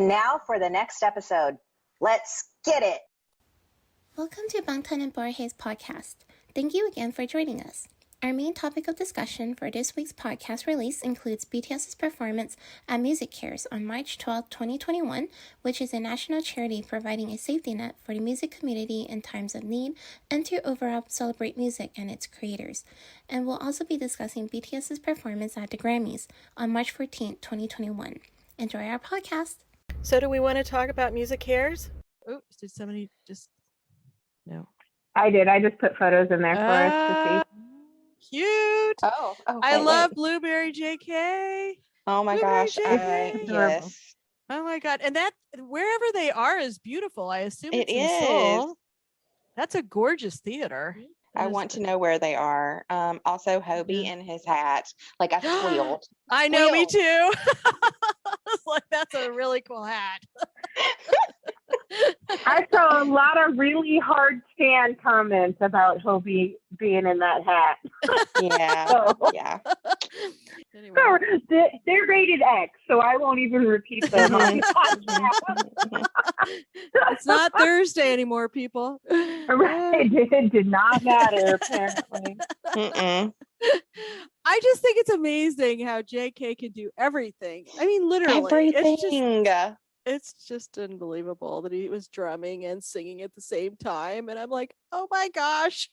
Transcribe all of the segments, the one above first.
And now for the next episode. Let's get it! Welcome to Bangtan and Borahae's podcast. Thank you again for joining us. Our main topic of discussion for this week's podcast release includes BTS's performance at MusiCares on March 12, 2021, which is a national charity providing a safety net for the music community in times of need and to overall celebrate music and its creators. And we'll also be discussing BTS's performance at the Grammys on March 14, 2021. Enjoy our podcast. So do we want to talk about MusiCares? Oops, did somebody just... No. I did. I just put photos in there for us to see. Cute. Oh, I love Blueberry JK. Oh my Blueberry gosh. JK. Yes. Oh my God. And that wherever they are is beautiful. I assume it's in is. Seoul. That's a gorgeous theater. I want to know where they are. Also, Hobie and his hat. Like I squealed. I know, me too. I was like, that's a really cool hat. I saw a lot of really hard stand comments about Hobie being in that hat. Yeah. Yeah. Anyway. So, they're rated X, so I won't even repeat them. On It's not Thursday anymore, people. Right. It did not matter, apparently. I just think it's amazing how JK can do everything. I mean, literally. Everything. It's just unbelievable that he was drumming and singing at the same time. And I'm like, oh my gosh.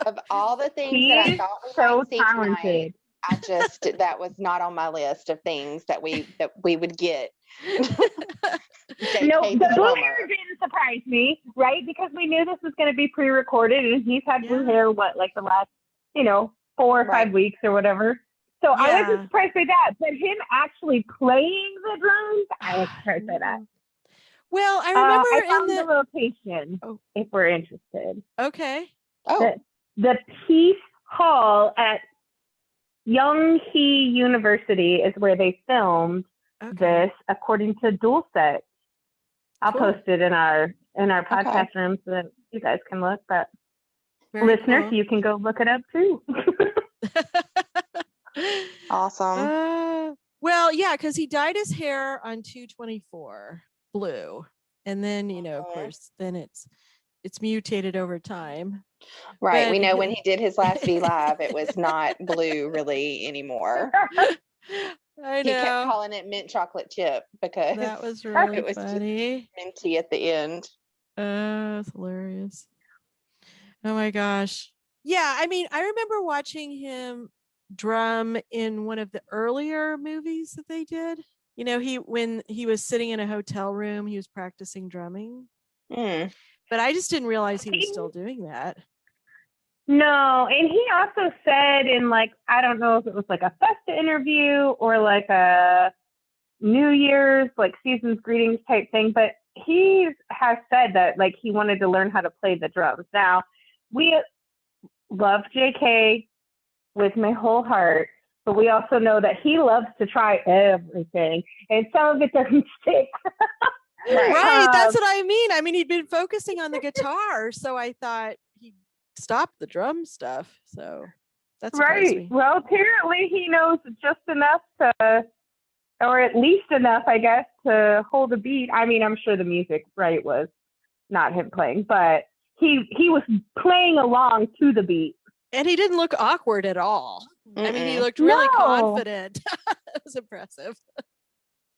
Of all the things that I thought we so might see talented. tonight, that was not on my list of things that we would get. No, the blue hair didn't surprise me, right? Because we knew this was going to be pre-recorded, and he's had blue hair, like the last, 4 or 5 weeks or whatever. So I wasn't surprised by that, but him actually playing the drums, I was surprised by that. Well, I remember I found the location, if we're interested. Okay. Oh. The Peace Hall at Younghee University is where they filmed this, according to Dulcet. I'll post it in our podcast room so that you guys can look. But listeners, you can go look it up too. Awesome. Well, yeah, because he dyed his hair on 2/24 blue, and then of course, then it's mutated over time. Right. But we know when he did his last V Live, it was not blue really anymore. I know. He kept calling it mint chocolate chip because that was really it was funny. Minty at the end. It's hilarious. Oh my gosh. Yeah, I mean, I remember watching him drum in one of the earlier movies that they did. When he was sitting in a hotel room, he was practicing drumming. But I just didn't realize he was still doing that. No, and he also said in I don't know if it was like a Festa interview or like a New Year's season's greetings type thing, but he has said that he wanted to learn how to play the drums. Now, we love JK with my whole heart, but we also know that he loves to try everything, and some of it doesn't stick. Right, that's what I mean. I mean, he'd been focusing on the guitar, so I thought he stopped the drum stuff. So that's right. Well, apparently he knows just enough to, or at least enough, I guess, to hold a beat. I mean, I'm sure the music, was not him playing, but he was playing along to the beat. And he didn't look awkward at all. I mean, he looked really confident. It was impressive.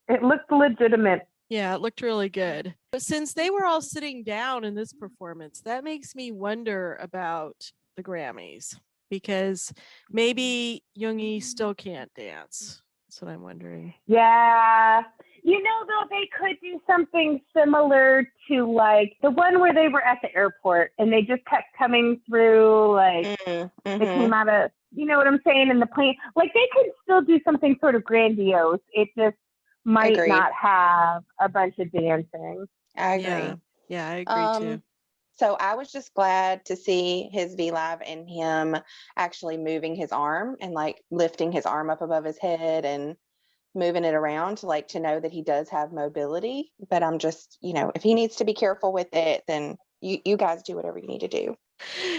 It looked legitimate. Yeah, it looked really good. But since they were all sitting down in this performance, that makes me wonder about the Grammys, because maybe Yoongi still can't dance. That's what I'm wondering. Yeah. Though, they could do something similar to the one where they were at the airport and they just kept coming through, they came out of, you know what I'm saying, in the plane. They could still do something sort of grandiose. It just might not have a bunch of dancing. I agree. Yeah, I agree too. So I was just glad to see his V Live and him actually moving his arm and lifting his arm up above his head and moving it around, to know that he does have mobility. But I'm just, if he needs to be careful with it, then you guys do whatever you need to do.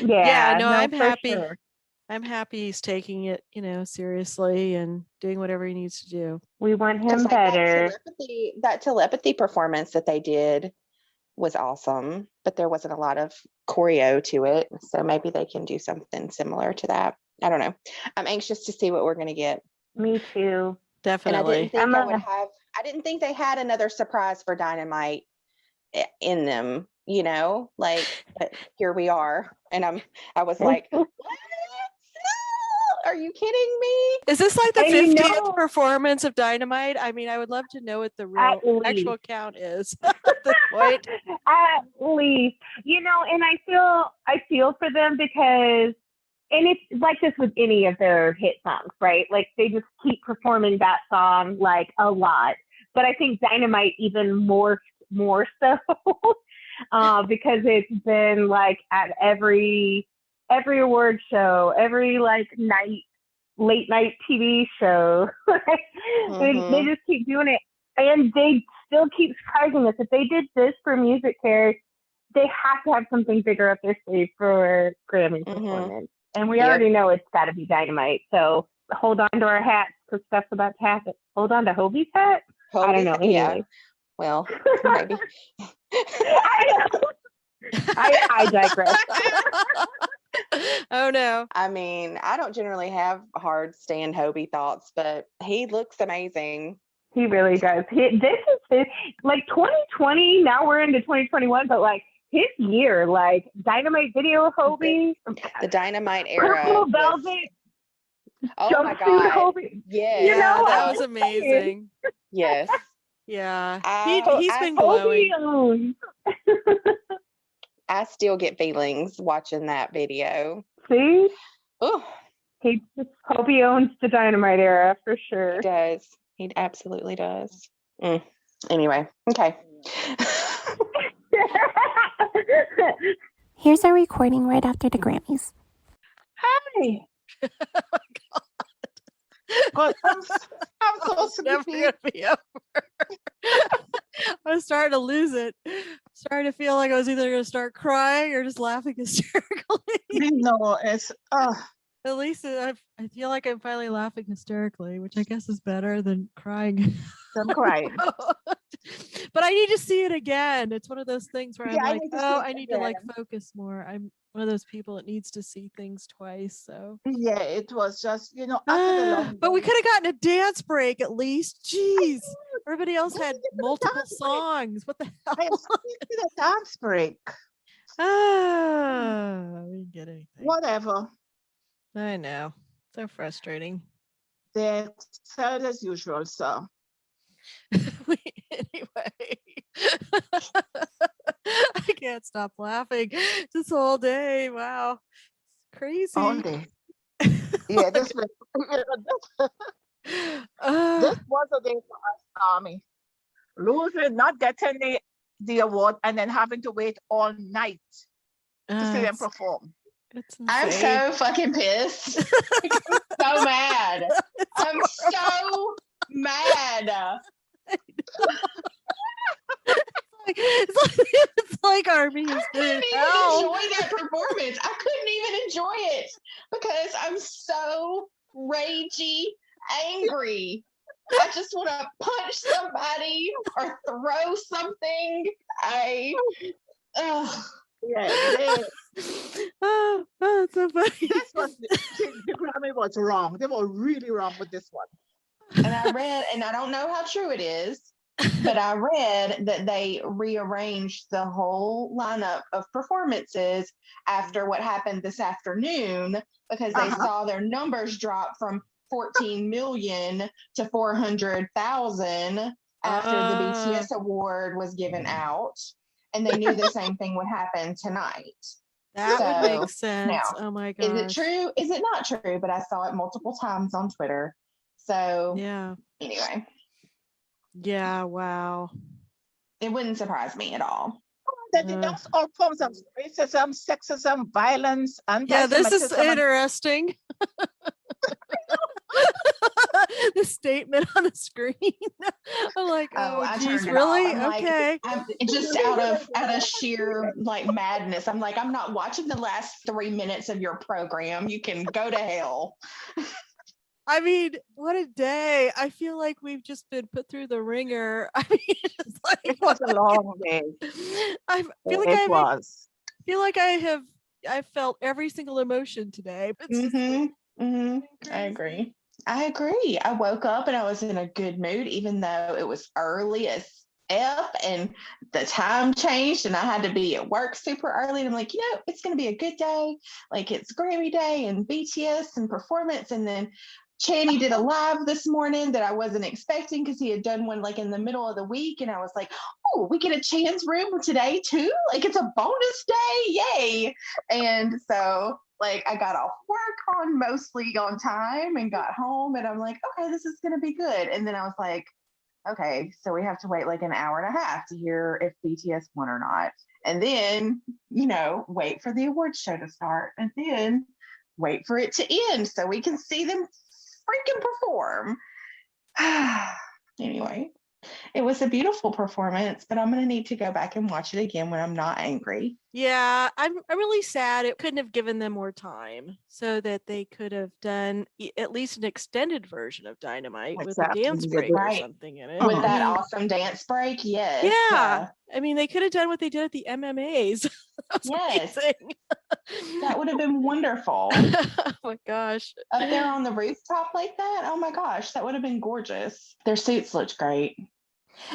Yeah, no, I'm happy. Sure. I'm happy he's taking it, seriously and doing whatever he needs to do. We want him 'Cause, like, better. that telepathy performance that they did was awesome, but there wasn't a lot of choreo to it. So maybe they can do something similar to that. I don't know. I'm anxious to see what we're going to get. Me too. And I Definitely. I didn't think they had another surprise for Dynamite in them, but here we are. And I was like, what? Are you kidding me? Is this like the And 50th performance of Dynamite? I mean, I would love to know what the real actual count is at this point. At least, and I feel for them because, and it's like this with any of their hit songs, right? Like they just keep performing that song like a lot. But I think Dynamite even more so because it's been like at every award show, every like late night TV show. They just keep doing it, and they still keep surprising us. If they did this for MusiCares, they have to have something bigger up their sleeve for Grammy performance. And we already know it's got to be Dynamite. So hold on to our hats because stuff's about to happen. Hold on to Hobie's hat? I don't know. Anyway. Yeah. Well, maybe. I know. I digress. Oh no. I mean, I don't generally have hard Stan Hobie thoughts, but he looks amazing. He really does. This is his, like 2020. Now we're into 2021, but like his year, like Dynamite video Hobie, the Dynamite era. Purple Velvet. Oh my God. Hobie. Yeah, that was amazing. Yes. Yeah. He's been glowing. I still get feelings watching that video. See? Oh, Hobie owns the Dynamite era for sure. He does. He absolutely does. Anyway, okay. Here's our recording right after the Grammys. Hi. God, I'm so It's never sleepy. gonna be over. I was starting to lose it. Starting to feel like I was either gonna start crying or just laughing hysterically. No, it's At least I feel like I'm finally laughing hysterically, which I guess is better than crying. I'm crying. But I need to see it again. It's one of those things where Yeah, I I'm like, need to see oh, it I need to like again. focus more. I'm one of those people that needs to see things twice. So Yeah, it was just, after the long but we day. could have gotten a dance break at least. Jeez. Everybody else Why had did you get a multiple dance break? songs. What the hell? I expected a dance break. We didn't get anything. Whatever. I know. So frustrating. They said as usual, so. Anyway, I can't stop laughing this whole day. Wow. It's crazy. All day. Yeah, this was a day for us, Army. Losing, not getting the award, and then having to wait all night to see them perform. It's I'm insane. so fucking pissed. So mad. I'm so mad. It's like Army is I couldn't even enjoy that performance. I couldn't even enjoy it because I'm so ragey, angry. I just want to punch somebody or throw something. Yeah, it's so funny. this was the Grammy was wrong. They were really wrong with this one. And I read, and I don't know how true it is, but I read that they rearranged the whole lineup of performances after what happened this afternoon because they saw their numbers drop from 14 million to 400,000 after the BTS award was given out. And they knew the same thing would happen tonight. That would make sense. Now, Oh my gosh. is it true? Is it not true? But I saw it multiple times on Twitter. So yeah. Anyway. Yeah, wow. It wouldn't surprise me at all. They denounced all forms of racism, sexism, violence, and yeah, this is interesting. the statement on the screen. I'm like, I geez, turned it really? off. I'm Okay. I'm just out of sheer like madness. I'm like, I'm not watching the last 3 minutes of your program. You can go to hell. I mean, what a day. I feel like we've just been put through the ringer. I mean, it's like, It was a long day. I feel like I felt every single emotion today. It's just I agree. I woke up and I was in a good mood, even though it was early as F and the time changed and I had to be at work super early. And I'm like, it's going to be a good day. Like it's Grammy Day and BTS and performance. And then Channy did a live this morning that I wasn't expecting because he had done one like in the middle of the week. And I was like, oh, we get a Chan's room today too? Like it's a bonus day. Yay. And so like I got off work on mostly on time and got home and I'm like, okay, this is going to be good. And then I was like, okay, so we have to wait like an hour and a half to hear if BTS won or not. And then, wait for the awards show to start and then wait for it to end so we can see them freaking perform. Anyway, it was a beautiful performance, but I'm going to need to go back and watch it again when I'm not angry. Yeah, I'm really sad it couldn't have given them more time so that they could have done at least an extended version of Dynamite with a dance break or something in it. With that awesome dance break, yes. Yeah. I mean, they could have done what they did at the MMAs. Yes. That would have been wonderful. Oh my gosh. Up there on the rooftop like that? Oh my gosh, that would have been gorgeous. Their suits looked great.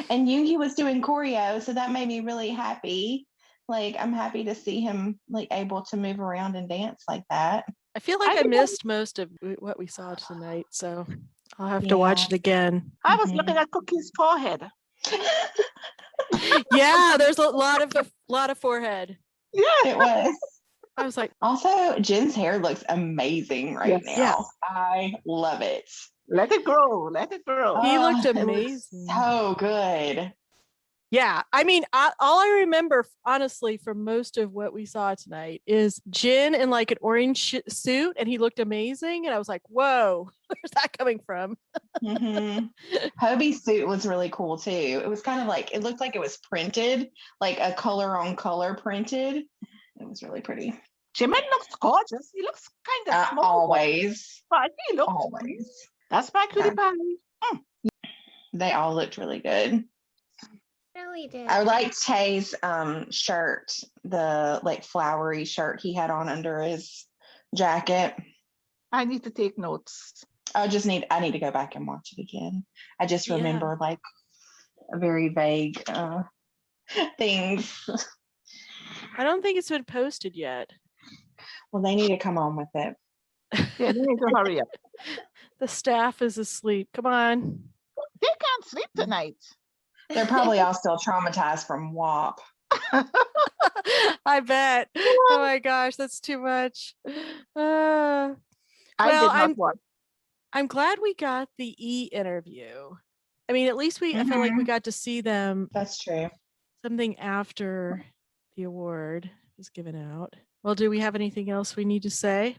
And Yoongi was doing choreo, so that made me really happy. Like, I'm happy to see him like able to move around and dance like that. I feel like I missed most of what we saw tonight, so I'll have to watch it again. I was looking at Cookie's forehead. Yeah, there's a lot of forehead. Yeah, it was. I was like, also, Jen's hair looks amazing now. Yes. I love it. Let it grow. Let it grow. He looked amazing. So good. Yeah, I mean, all I remember, honestly, from most of what we saw tonight is Jin in like an orange suit, and he looked amazing. And I was like, whoa, where's that coming from? Hobie's suit was really cool, too. It was kind of like, it looked like it was printed, like a color on color printed. It was really pretty. Jimin looks gorgeous. He looks kind of small. Always. But he looks always. That's my cutie pie. They all looked really good. Really did. I liked Tay's shirt, the like flowery shirt he had on under his jacket. I need to take notes. I need to go back and watch it again. I just remember like a very vague things. I don't think it's been posted yet. Well, they need to come on with it. Yeah, they need to hurry up. The staff is asleep. Come on. They can't sleep tonight. They're probably all still traumatized from WAP. I bet. Oh my gosh, that's too much. I did not watch. I'm glad we got the E interview. I mean, at least I felt like we got to see them. That's true. Something after the award was given out. Well, do we have anything else we need to say?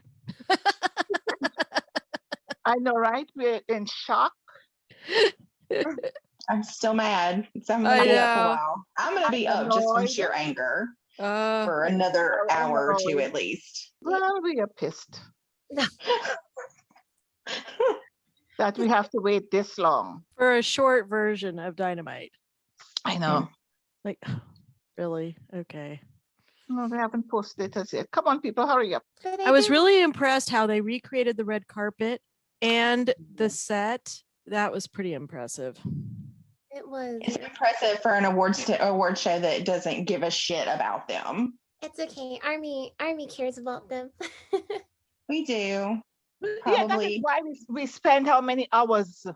I know, right? We're in shock. I'm still mad. So I'm gonna be up a while. I'm gonna be up just from sheer anger for another hour or two at least. Well, we are pissed that we have to wait this long for a short version of Dynamite. I know. Like, really? Okay. No, they haven't posted it as yet. Come on, people, hurry up. I was really impressed how they recreated the red carpet and the set. That was pretty impressive. It was. It's impressive for an award show that doesn't give a shit about them. It's okay. Army cares about them. We do. Probably. Yeah, that is why we spend how many hours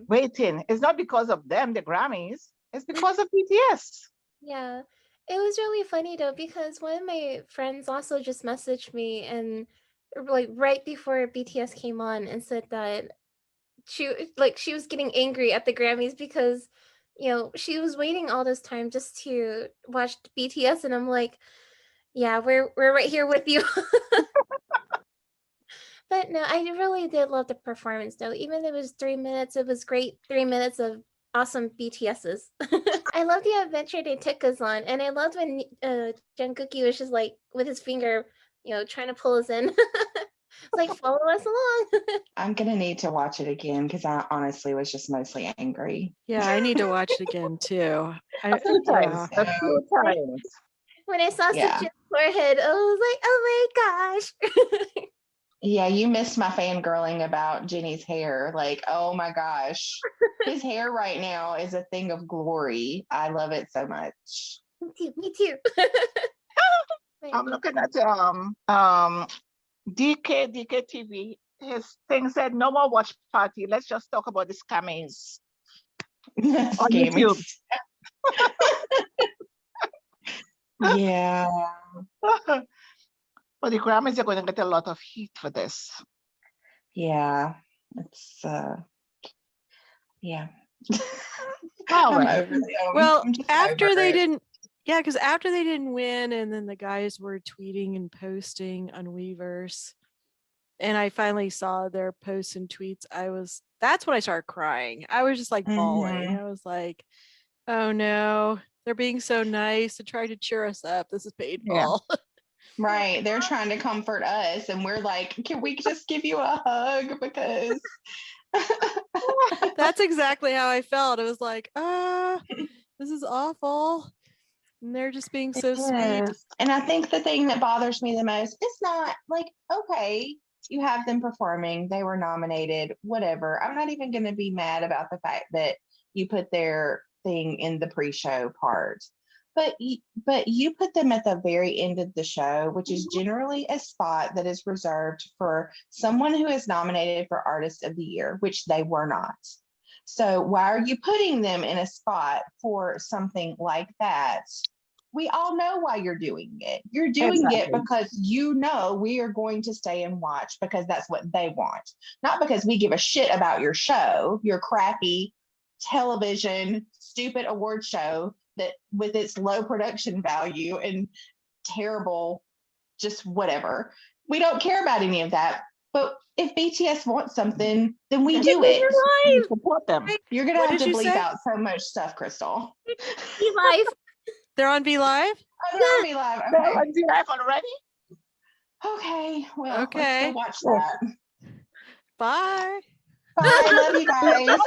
waiting. It's not because of them, the Grammys. It's because of BTS. Yeah. It was really funny though, because one of my friends also just messaged me and like right before BTS came on and said that she was getting angry at the Grammys because she was waiting all this time just to watch BTS, and I'm like, yeah, we're right here with you. But no, I really did love the performance though. Even if it was 3 minutes, it was great 3 minutes of awesome BTSs. I love the adventure they took us on, and I loved when Jungkook was just like with his finger, trying to pull us in. It's like follow us along. I'm gonna need to watch it again because I honestly was just mostly angry. Yeah, I need to watch it again too. A few times. A few times. When I saw Yeah. Sejun's forehead, I was like, oh my gosh. Yeah, you missed my fangirling about Jenny's hair. Like, oh my gosh. His hair right now is a thing of glory. I love it so much. Me too. I'm looking at DK TV. His thing said no more watch party. Let's just talk about the scammies on YouTube. Yeah. But the Grammys are going to get a lot of heat for this. Yeah. It's yeah. Well, after they didn't, because after they didn't win, and then the guys were tweeting and posting on Weverse, and I finally saw their posts and tweets, that's when I started crying. I was just like bawling. I was like, oh no, they're being so nice to try to cheer us up. This is painful. Yeah. Right. They're trying to comfort us, and we're like, can we just give you a hug? Because that's exactly how I felt. It was like, this is awful. And they're just being so sweet. And I think the thing that bothers me the most is not like, okay, you have them performing, they were nominated, whatever. I'm not even going to be mad about the fact that you put their thing in the pre-show part. But you put them at the very end of the show, which is generally a spot that is reserved for someone who is nominated for Artist of the Year, which they were not. So why are you putting them in a spot for something like that? We all know why you're doing it. You're doing it because we are going to stay and watch because that's what they want. Not because we give a shit about your show, your crappy television, stupid award show that with its low production value and terrible, just whatever. We don't care about any of that. But if BTS wants something, then we do it. We support them. You're going to have to bleep out so much stuff, Crystal. Be live. They're on V Live? Oh, they're on V Live. Okay. They're on V Live already? Okay. Well, let's go watch that. Bye. Bye. Love you guys.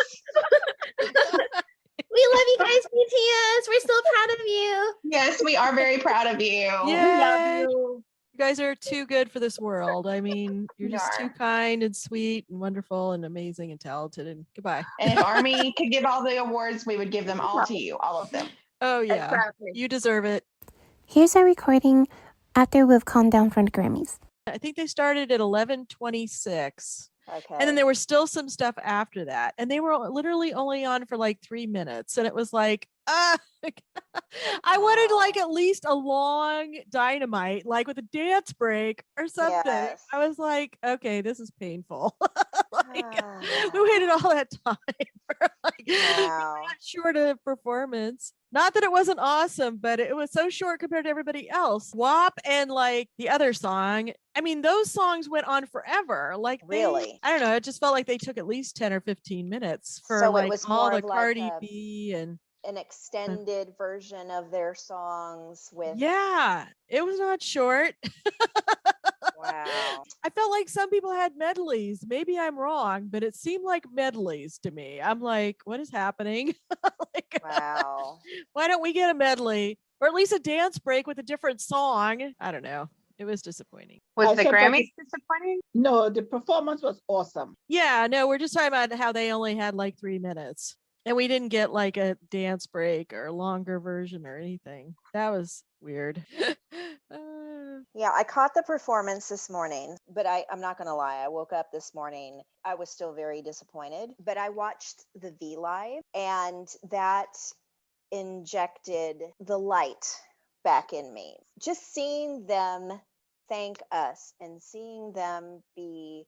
We love you guys, BTS. We're so proud of you. Yes, we are very proud of you. Yay. We love you. You guys are too good for this world. I mean, you're just too kind and sweet and wonderful and amazing and talented. And goodbye. And if Army could give all the awards, we would give them all to you, all of them. Oh, yeah. Exactly. You deserve it. Here's our recording after we've calmed down from the Grammys. I think they started at 11:26. Okay. And then there was still some stuff after that. And they were literally only on for like 3 minutes. And it was like, I wanted like at least a long Dynamite, like with a dance break or something. Yes. I was like, okay, this is painful. We waited all that time for like that short a performance. Not that it wasn't awesome, but it was so short compared to everybody else. WAP and like the other song. I mean, those songs went on forever. Like really, I don't know. It just felt like they took at least 10 or 15 minutes for so like it was all more the of Cardi like B and an extended version of their songs with. Yeah, it was not short. Wow. I felt like some people had medleys. Maybe I'm wrong, but it seemed like medleys to me. I'm like, what is happening? Like, wow. Why don't we get a medley or at least a dance break with a different song? I don't know. It was disappointing. Was the Grammys disappointing? No, the performance was awesome. Yeah, no, we're just talking about how they only had like 3 minutes. And we didn't get like a dance break or a longer version or anything. That was weird. Yeah, I caught the performance this morning, but I'm not going to lie. I woke up this morning. I was still very disappointed, but I watched the V Live and that injected the light back in me. Just seeing them thank us and seeing them be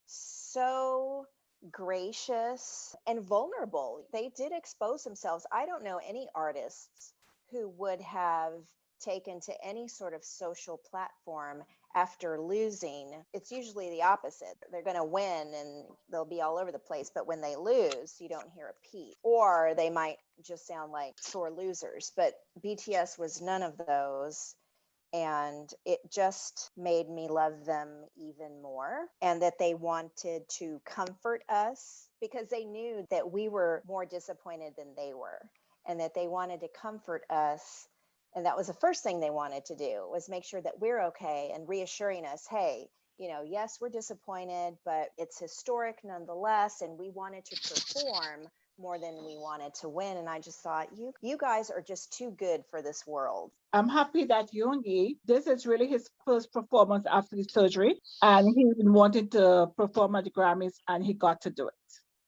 so gracious and vulnerable. They did expose themselves. I don't know any artists who would have taken to any sort of social platform after losing, it's usually the opposite. They're going to win and they'll be all over the place. But when they lose, you don't hear a peep. Or they might just sound like sore losers. But BTS was none of those. And it just made me love them even more, and that they wanted to comfort us because they knew that we were more disappointed than they were, and that they wanted to comfort us. And that was the first thing they wanted to do, was make sure that we're okay and reassuring us, hey, yes, we're disappointed, but it's historic nonetheless. And we wanted to perform more than we wanted to win. And I just thought, you guys are just too good for this world. I'm happy that Yoongi, this is really his first performance after the surgery, and he's been wanting to perform at the Grammys, and he got to do it.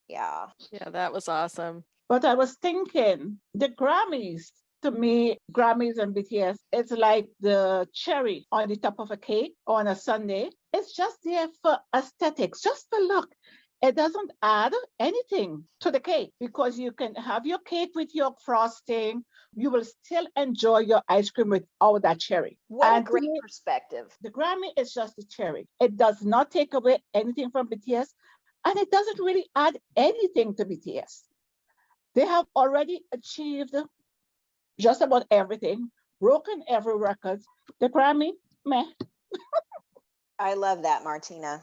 Yeah. Yeah, that was awesome. But I was thinking, the Grammys, to me, Grammys and BTS, it's like the cherry on the top of a cake on a sundae. It's just there for aesthetics, just for look. It doesn't add anything to the cake, because you can have your cake with your frosting. You will still enjoy your ice cream without that cherry. What a great perspective. The Grammy is just the cherry. It does not take away anything from BTS, and it doesn't really add anything to BTS. They have already achieved just about everything, broken every record. The Grammy, meh. I love that, Martina.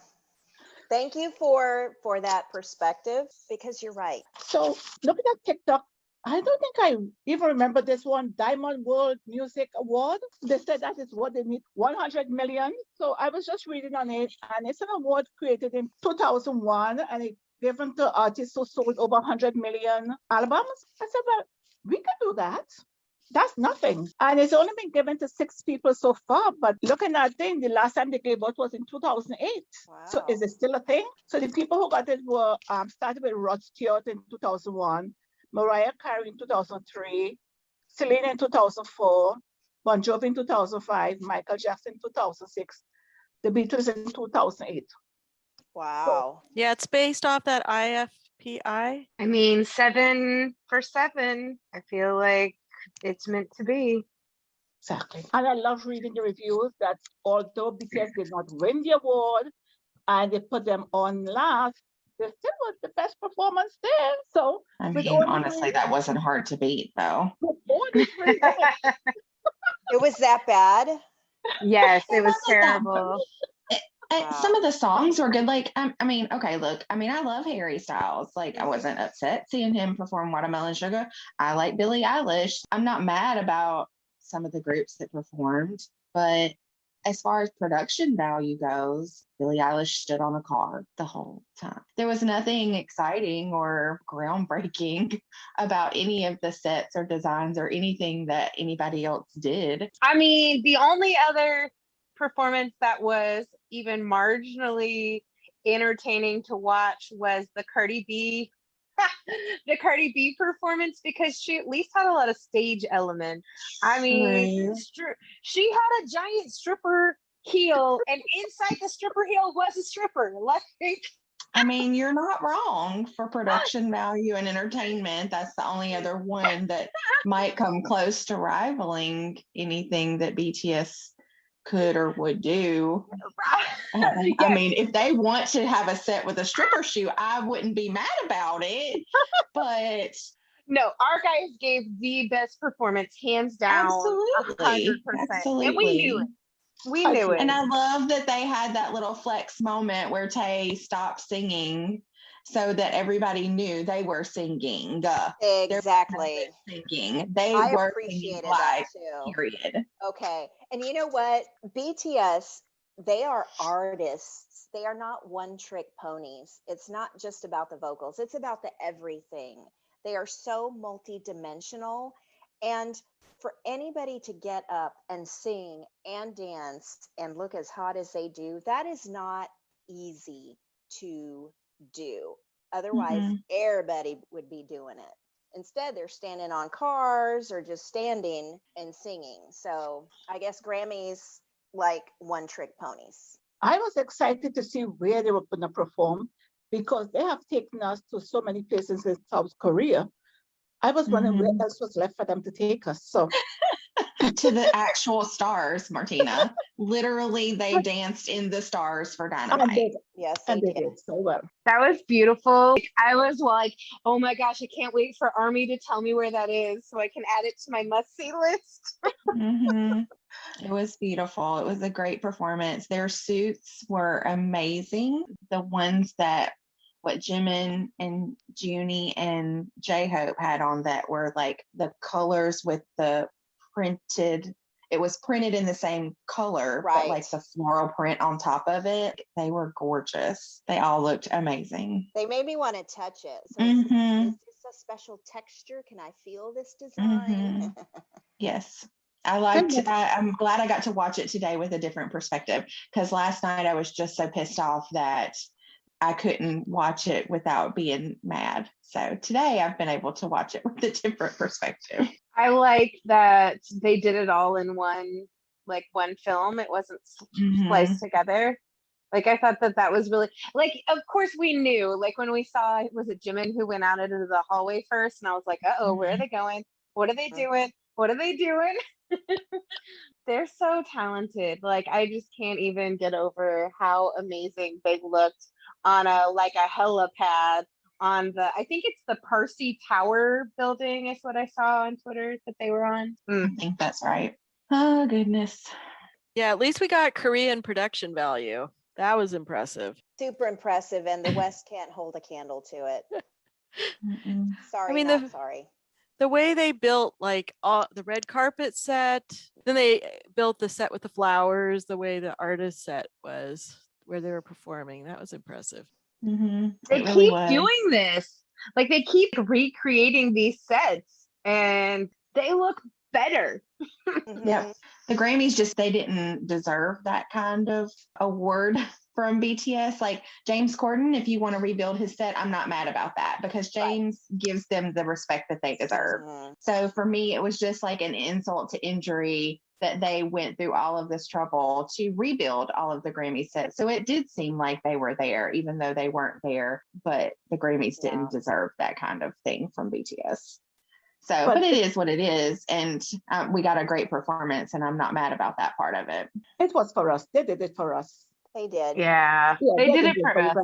Thank you for that perspective, because you're right. So looking at TikTok, I don't think I even remember this one, Diamond World Music Award. They said that is what they need, 100 million. So I was just reading on it, and it's an award created in 2001, and it's given to artists who sold over 100 million albums. I said, well, we can do that. That's nothing. And it's only been given to 6 people so far. But looking at thing, the last time they gave it was in 2008. Wow. So is it still a thing? So the people who got it were started with Rod Stewart in 2001, Mariah Carey in 2003, Celine in 2004, Bon Jovi in 2005, Michael Jackson in 2006, the Beatles in 2008. Wow. Yeah, it's based off that IFPI. I mean, 7 for 7. I feel like it's meant to be. Exactly. And I love reading the reviews that although BTS did not win the award and they put them on last, they still was the best performance there. So I mean, honestly, that wasn't hard to beat, though. It was that bad? Yes, it was terrible. Some of the songs were good. Like, I mean, okay, look, I mean, I love Harry Styles. Like, I wasn't upset seeing him perform Watermelon Sugar. I like Billie Eilish. I'm not mad about some of the groups that performed, but as far as production value goes, Billie Eilish stood on a car the whole time. There was nothing exciting or groundbreaking about any of the sets or designs or anything that anybody else did. I mean, the only other performance that was even marginally entertaining to watch was the Cardi B performance, because she at least had a lot of stage element. I mean, she had a giant stripper heel, and inside the stripper heel was a stripper. Like, I mean, you're not wrong for production value and entertainment. That's the only other one that might come close to rivaling anything that BTS could or would do. I mean, if they want to have a set with a stripper shoe, I wouldn't be mad about it. But no, our guys gave the best performance, hands down. Absolutely. 100%. Absolutely. And we knew it. We knew it. And I love that they had that little flex moment where Tay stopped singing so that everybody knew they were singing. Exactly. Singing. I were appreciated singing live, that too. period. Okay. And you know what? BTS, they are artists. They are not one-trick ponies. It's not just about the vocals. It's about the everything. They are so multi-dimensional. And for anybody to get up and sing and dance and look as hot as they do, that is not easy to do. Otherwise, everybody would be doing it. Instead, they're standing on cars or just standing and singing. So I guess Grammys like one-trick ponies. I was excited to see where they were going to perform, because they have taken us to so many places in South Korea. I was wondering where else was left for them to take us. So to the actual stars, Martina. Literally, they danced in the stars for And Dynamite. they, Yes, they and they did. did so well. That was beautiful. I was like, oh my gosh, I can't wait for Army to tell me where that is so I can add it to my must-see list. It was beautiful. It was a great performance. Their suits were amazing. The ones that what Jimin and Junie and J-Hope had on that were like the colors with the printed, it was printed in the same color, but like Right. the floral print on top of it. They were gorgeous. They all looked amazing. They made me want to touch it. So Mhm. is this a special texture? Can I feel this design? Yes. I'm glad I got to watch it today with a different perspective, because last night I was just so pissed off that I couldn't watch it without being mad. So today I've been able to watch it with a different perspective. I like that they did it all in one film. It wasn't spliced together. Like, I thought that was really, like, of course we knew, like, when we saw, was it Jimin who went out into the hallway first? And I was like, uh-oh, where are they going? What are they doing? What are they doing? They're so talented. Like, I just can't even get over how amazing they looked on a helipad on I think it's the Percy Tower building is what I saw on Twitter that they were on. I think that's right. Oh, goodness. Yeah, at least we got Korean production value. That was impressive. Super impressive, and the West can't hold a candle to it. Sorry, I mean, not sorry. The way they built like all the red carpet set, then they built the set with the flowers, the way the artist set was where they were performing. That was impressive. They keep doing this. Like, they keep recreating these sets and they look better. Yeah. The Grammys they didn't deserve that kind of award from BTS. Like James Corden, if you want to rebuild his set, I'm not mad about that, because James gives them the respect that they deserve. So for me, it was just like an insult to injury that they went through all of this trouble to rebuild all of the Grammy sets. So it did seem like they were there, even though they weren't there, but the Grammys didn't deserve that kind of thing from BTS. So, but it is what it is. And we got a great performance, and I'm not mad about that part of it. It was for us. They did it for us. They did. Yeah, they did it for us.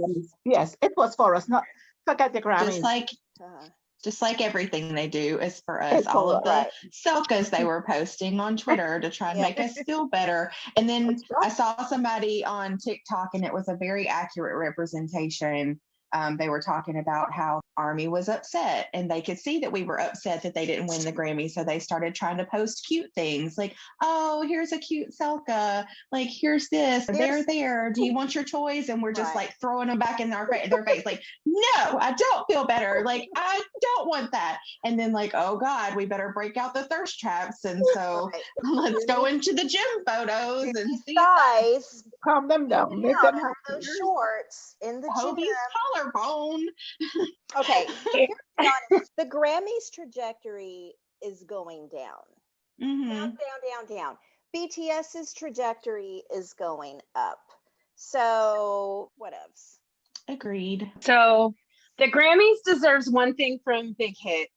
Yes, it was for us. Not forget the Grammys. Just like everything they do is for us. All of the selfies they were posting on Twitter to try and make us feel better. And then I saw somebody on TikTok, and it was a very accurate representation. They were talking about how Army was upset, and they could see that we were upset that they didn't win the Grammy. So they started trying to post cute things like, oh, here's a cute Selka. Like, here's this. They're there. Do you want your toys? And we're just like throwing them back in their face. Like, no, I don't feel better. Like, I don't want that. And then like, oh God, we better break out the thirst traps. And so let's go into the gym photos and see. Guys, calm them down. Make them have those shorts in the gym. Collarbone. Okay, the Grammys trajectory is going down. Down. BTS's trajectory is going up. So what else? Agreed. So the Grammys deserves one thing from Big Hit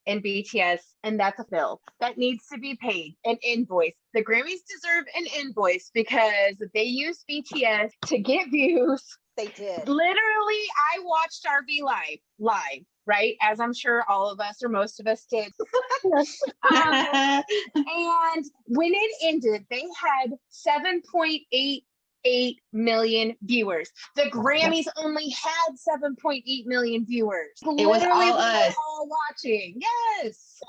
and BTS, and that's a bill that needs to be paid, an invoice. The Grammys deserve an invoice because they used BTS to get views. They did. Literally, I watched RV live, right? As I'm sure all of us or most of us did. And when it ended, they had 7.88 million viewers. The Grammys only had 7.8 million viewers. It was Literally, all us. all watching. Yes.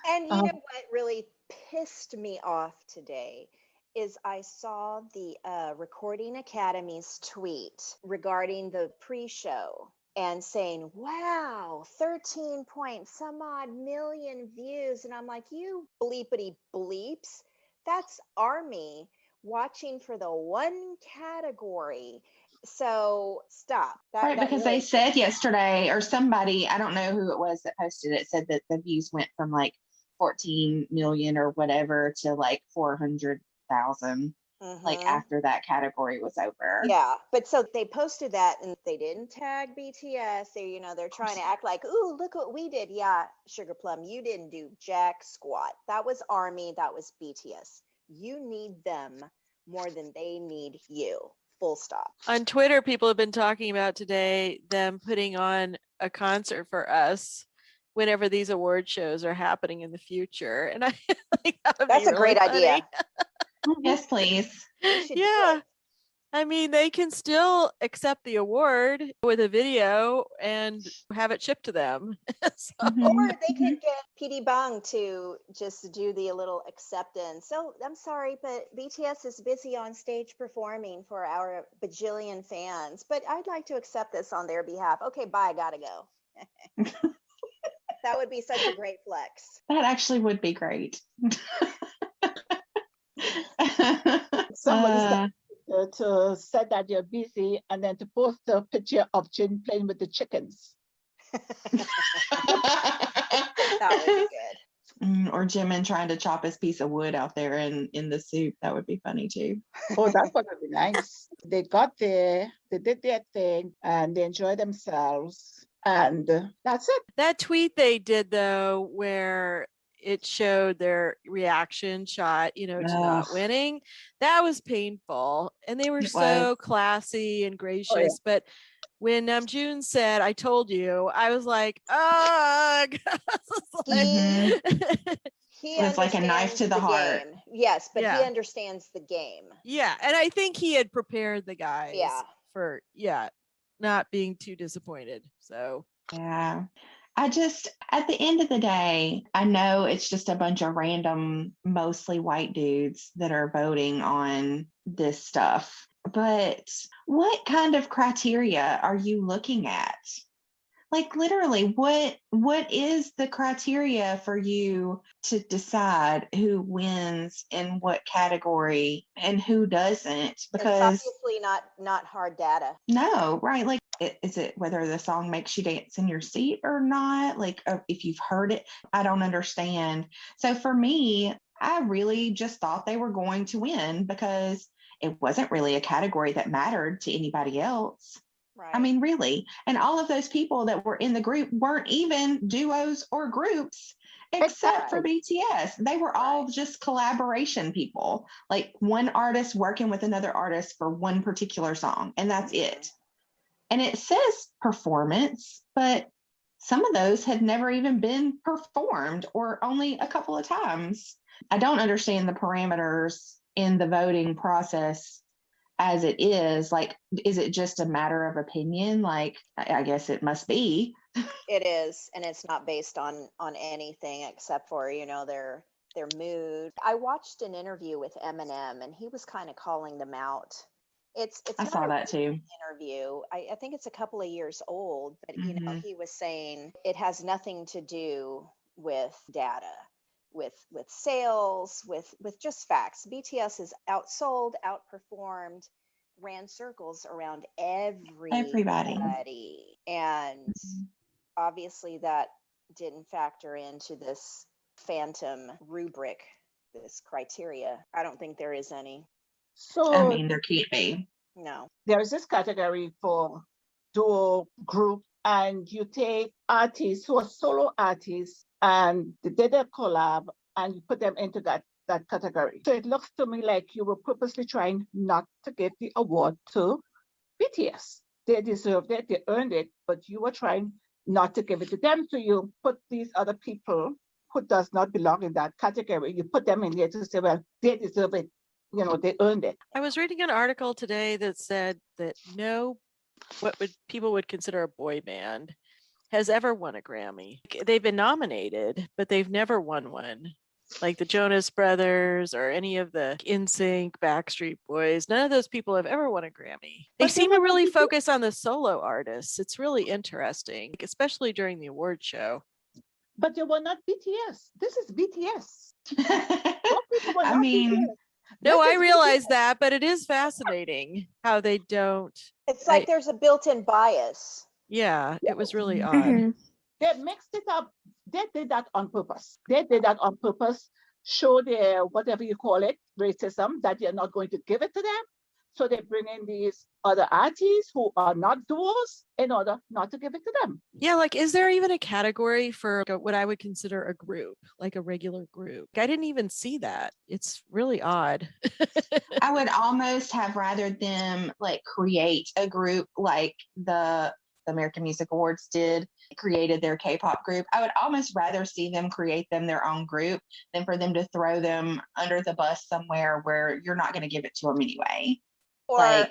And you know what really pissed me off today is I saw the Recording Academy's tweet regarding the pre-show and saying, wow, 13 point some odd million views. And I'm like, you bleepity bleeps. That's Army watching for the one category. So stop. Because they said yesterday, or somebody, I don't know who it was that posted it, said that the views went from like 14 million or whatever to like 400,000. like Mhm. after that category was over. Yeah, but so they posted that and they didn't tag BTS. They're trying to act like, ooh, look what we did. Yeah, Sugar Plum, you didn't do jack squat. That was Army, that was BTS. You need them more than they need you. Full stop. On Twitter, people have been talking about today them putting on a concert for us whenever these award shows are happening in the future. And I think that would That's be a great really funny. idea. Yes, please. They should do Yeah. it. I mean, they can still accept the award with a video and have it shipped to them. So- Or they could get PD Bang to just do the little acceptance. So I'm sorry, but BTS is busy on stage performing for our bajillion fans, but I'd like to accept this on their behalf. Okay, bye, gotta go. That would be such a great flex. That actually would be great. Somebody said to say that you're busy and then to post a picture of Jin playing with the chickens. That would be good. Or Jimin trying to chop his piece of wood out there in the soup. That would be funny too. Oh, that's going to be nice. They got there, they did their thing, and they enjoyed themselves. And that's it. That tweet they did though, where it showed their reaction shot, to not Ugh. winning, that was painful. And they were It so was. classy and gracious. Oh, yeah. But when Namjoon said, "I told you," I was like, ugh. He It was like a knife to the heart. game. Yes, but Yeah. he understands the game. Yeah, and I think he had prepared the guys Yeah. for not being too disappointed. So Yeah. At the end of the day, I know it's just a bunch of random, mostly white dudes that are voting on this stuff. But what kind of criteria are you looking at? Like literally, what is the criteria for you to decide who wins in what category and who doesn't? Because it's obviously not hard data. no, right? Like, is it whether the song makes you dance in your seat or not? Like, if you've heard it, I don't understand. So for me, I really just thought they were going to win because it wasn't really a category that mattered to anybody else. Right. I mean, really. And all of those people that were in the group weren't even duos or groups except for BTS. They were all just collaboration people, like one artist working with another artist for one particular song, and that's it. And it says performance, but some of those had never even been performed or only a couple of times. I don't understand the parameters in the voting process as it is. Like, is it just a matter of opinion? Like, I guess it must be. It is, and it's not based on anything except for their mood. I watched an interview with Eminem, and he was kind of calling them out. I saw that too. Interview. I think it's a couple of years old, but he was saying it has nothing to do with data, with sales, with just facts. BTS is outsold, outperformed, ran circles around everybody. And obviously that didn't factor into this Fandom rubric, this criteria. I don't think there is any. So I mean, there can't be. No. There is this category for duo, group, and you take artists who are solo artists and they did a collab and you put them into that category. So it looks to me like you were purposely trying not to give the award to BTS. They deserved it, they earned it, but you were trying not to give it to them. So you put these other people who does not belong in that category, you put them in there to say, well, they deserve it. They earned it. I was reading an article today that said that what people would consider a boy band has ever won a Grammy. They've been nominated, but they've never won one. Like the Jonas Brothers or any of the NSYNC, Backstreet Boys, none of those people have ever won a Grammy. They seem to really focus on the solo artists. It's really interesting, especially during the award show. But they were not BTS. This is BTS. I mean, no, I realize that, but it is fascinating how they don't. It's like there's a built-in bias. Yeah, it was really odd. Mm-hmm. They mixed it up. They did that on purpose. Show their, whatever you call it, racism that they're not going to give it to them. So they bring in these other artists who are not duos in order not to give it to them. Yeah, like, is there even a category for what I would consider a group, like a regular group? I didn't even see that. It's really odd. I would almost have rather them like create a group like the American Music Awards created their K-pop group. I would almost rather see them create their own group than for them to throw them under the bus somewhere where you're not going to give it to them anyway. Or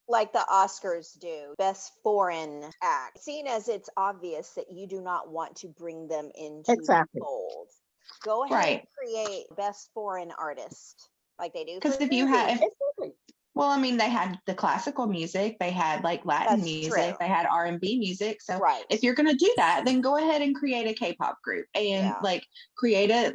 like the Oscars do, best foreign act, seen as it's obvious that you do not want to bring them into the fold. Go ahead and create best foreign artist like they do. Because if you have, well, I mean, they had the classical music, they had like Latin music, they had R&B music. So if you're going to do that, then go ahead and create a K-pop group and like create a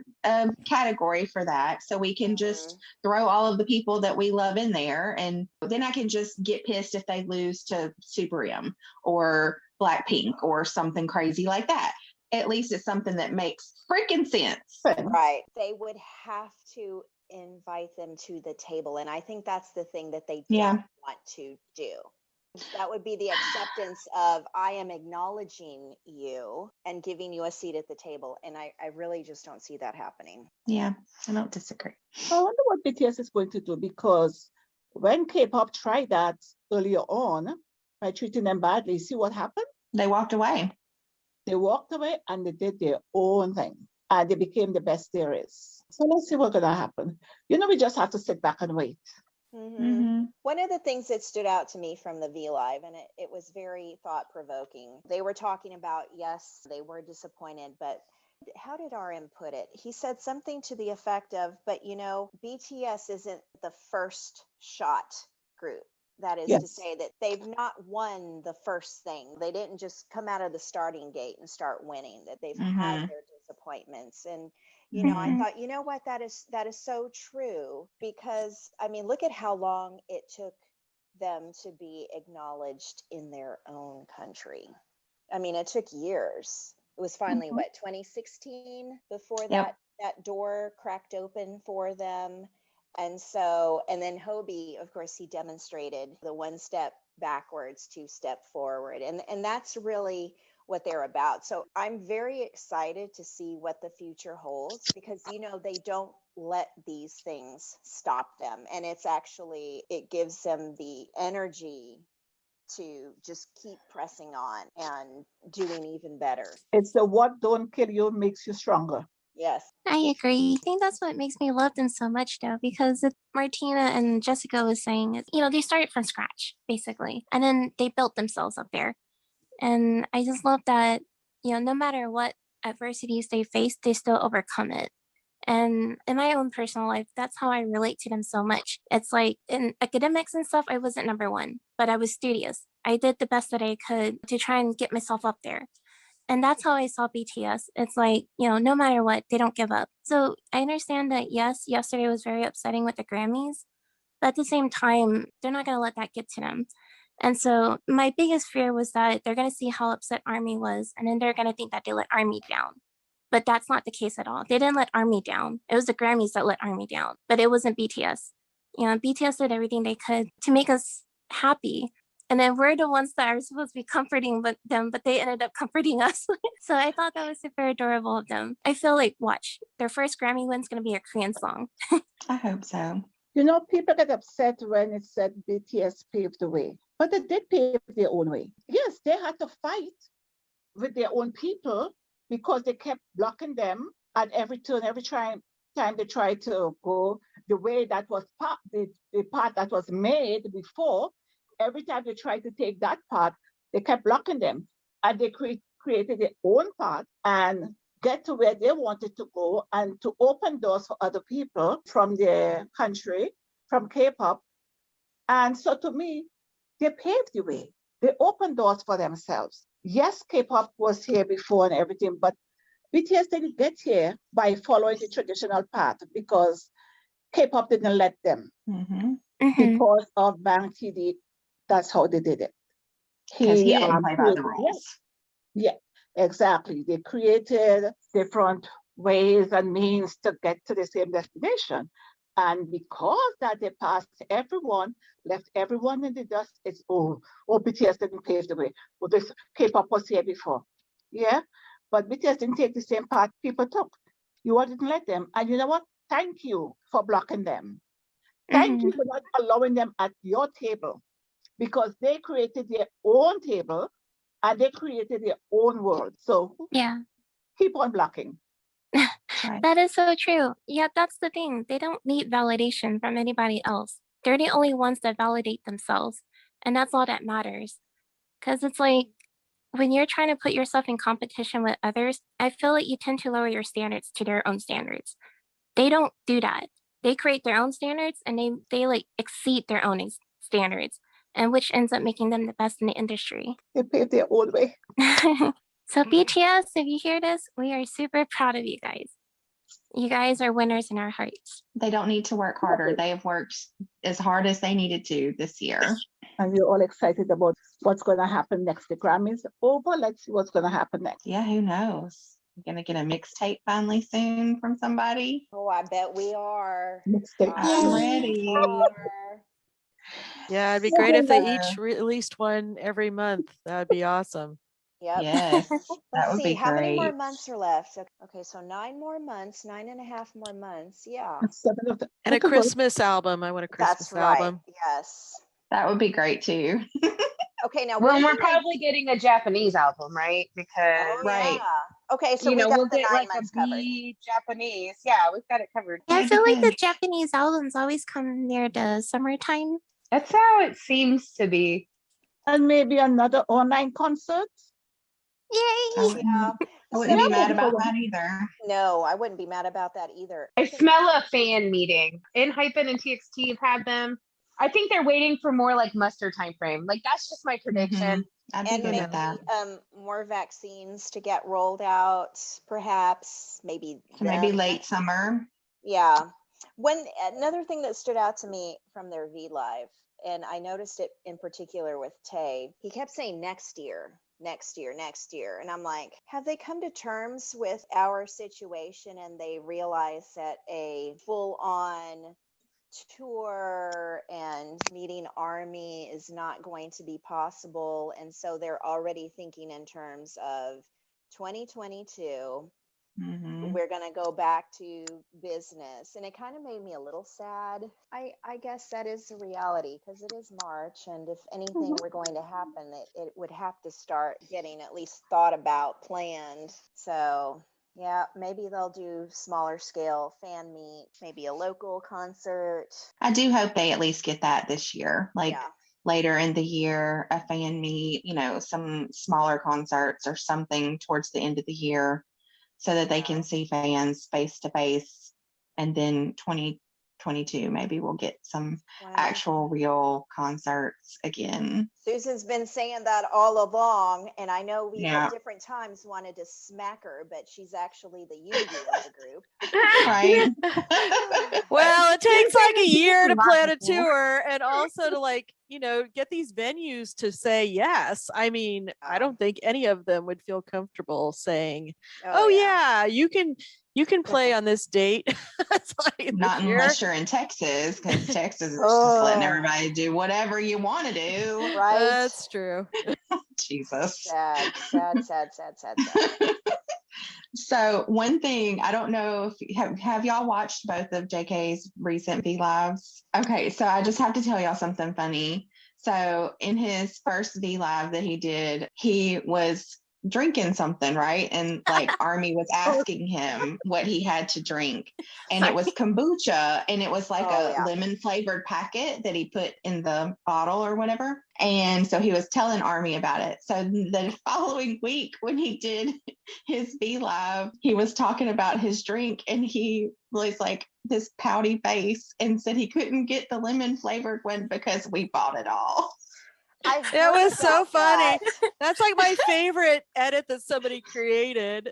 category for that. So we can just throw all of the people that we love in there. And then I can just get pissed if they lose to Super M or Blackpink or something crazy like that. At least it's something that makes freaking sense. Right. They would have to invite them to the table, and I think that's the thing that they don't want to do. That would be the acceptance of, I am acknowledging you and giving you a seat at the table, and I really just don't see that happening. Yeah, I don't disagree. I wonder what BTS is going to do, because when K-pop tried that earlier on by treating them badly, see what happened? They walked away. They walked away and they did their own thing, and they became the best there is. So let's see what's going to happen. We just have to sit back and wait. One of the things that stood out to me from the V Live, and it was very thought-provoking, they were talking about, yes, they were disappointed, but how did RM put it? He said something to the effect of, but BTS isn't the first shot group. That is to say that they've not won the first thing. They didn't just come out of the starting gate and start winning, that they've had their disappointments. And I thought, what, that is so true, because I mean, look at how long it took them to be acknowledged in their own country. I mean, it took years. It was finally 2016 before that door cracked open for them. And then Hobie, of course, he demonstrated the one step backwards, two step forward. And that's really what they're about. So I'm very excited to see what the future holds, because, they don't let these things stop them. And it gives them the energy to just keep pressing on and doing even better. It's the what don't kill you makes you stronger. Yes. I agree. I think that's what makes me love them so much, though, because Martina and Jessica was saying, they started from scratch, basically, and then they built themselves up there. And I just love that, no matter what adversities they face, they still overcome it. And in my own personal life, that's how I relate to them so much. It's like in academics and stuff, I wasn't number one, but I was studious. I did the best that I could to try and get myself up there. And that's how I saw BTS. It's like, no matter what, they don't give up. So I understand that, yes, yesterday was very upsetting with the Grammys, but at the same time, they're not going to let that get to them. And so my biggest fear was that they're going to see how upset ARMY was, and then they're going to think that they let ARMY down. But that's not the case at all. They didn't let ARMY down. It was the Grammys that let ARMY down, but it wasn't BTS. BTS did everything they could to make us happy. And then we're the ones that are supposed to be comforting them, but they ended up comforting us. So I thought that was super adorable of them. I feel like, watch, their first Grammy win's going to be a Korean song. I hope so. People get upset when it said BTS paved the way, but they did pave their own way. Yes, they had to fight with their own people because they kept blocking them at every turn, every time they tried to go the way that was the part that was made before. Every time they tried to take that part, they kept blocking them. And they created their own path and get to where they wanted to go, and to open doors for other people from their country, from K-pop. And so to me, they paved the way. They opened doors for themselves. Yes, K-pop was here before and everything, but BTS didn't get here by following the traditional path, because K-pop didn't let them. Because of Bang TD, that's how they did it. He didn't play by the rules. Yeah, exactly. They created different ways and means to get to the same destination. And because that they passed everyone, left everyone in the dust, it's BTS didn't pave the way. Well, this K-pop was here before. Yeah, but BTS didn't take the same path people took. You all didn't let them. And you know what? Thank you for blocking them. Thank you for not allowing them at your table, because they created their own table and they created their own world. So Yeah. keep on blocking. Right. That is so true. Yeah, that's the thing. They don't need validation from anybody else. They're the only ones that validate themselves. And that's all that matters. Because it's like when you're trying to put yourself in competition with others, I feel like you tend to lower your standards to their own standards. They don't do that. They create their own standards and they like exceed their own standards, and which ends up making them the best in the industry. They paved their own way. So BTS, if you hear this, we are super proud of you guys. You guys are winners in our hearts. They don't need to work harder. They have worked as hard as they needed to this year. And we're all excited about what's going to happen next. The Grammys over. Let's see what's going to happen next. Yeah, who knows? We're going to get a mixtape finally soon from somebody. Oh, I bet we are. Mixtape. I'm ready. Yeah, it'd be great if they each released one every month. That'd be awesome. Yep. Yes, that Let's would see, be how many more great. months are left? Okay, so 9 more months, 9.5 more months. Yeah. And a Christmas album. I want a Christmas That's right. album. Yes. That would be great too. Okay, now Well, when we're do they- probably getting a Japanese album, right? Because Oh, Right. yeah. Okay, so you we know, got we'll the get 9 like a months covered. B Japanese. Yeah, we've got it covered. Yeah, I That'd feel be like the good. Japanese albums always come near the summertime. That's how it seems to be. And maybe another online concert. Yay! Yeah. I wouldn't be Yeah, mad about but- that either. No, I wouldn't be mad about that either. I smell a fan meeting. Hypen and TXT have had them. I think they're waiting for more like muster time frame. Like that's just my prediction. I'd be And good maybe with that. more vaccines to get rolled out, perhaps. Maybe So maybe them. late summer. Yeah. Another thing that stood out to me from their V Live, and I noticed it in particular with Tay, he kept saying next year, next year, next year. And I'm like, have they come to terms with our situation and they realize that a full on tour and meeting Army is not going to be possible? And so they're already thinking in terms of 2022. Mhm. We're going to go back to business. And it kind of made me a little sad. I guess that is the reality, because it is March. And if anything were going to happen, it would have to start getting at least thought about, planned. So yeah, maybe they'll do smaller scale fan meet, maybe a local concert. I do hope they at least get that this year. Like Yeah. later in the year, a fan meet, some smaller concerts or something towards the end of the year, so that they can see fans face to face. And then 2022, maybe we'll get some Wow. actual real concerts again. Susan's been saying that all along, and I know we Yeah. at different times wanted to smack her, but she's actually the unity of the group. Right? Well, it takes like a year to plan a Logical. tour and also to get these venues to say yes. I mean, I don't think any of them would feel comfortable saying, oh yeah, you can play on this date. It's like Not this year. unless you're in Texas, because Texas is just letting everybody do whatever you want to do. Right? That's true. Jesus. Sad, sad, sad, sad, sad, sad. So one thing, I don't know if have y'all watched both of JK's recent V Lives? Okay, so I just have to tell y'all something funny. So in his first V Live that he did, he was drinking something, right? And like Army was asking him what he had to drink, and it was kombucha, and it was like a lemon flavored packet that he put in the bottle or whatever. And so he was telling Army about it. So the following week when he did his V Live, he was talking about his drink, and he was like this pouty face and said he couldn't get the lemon flavored one because we bought it all. It was so funny. That's like my favorite edit that somebody created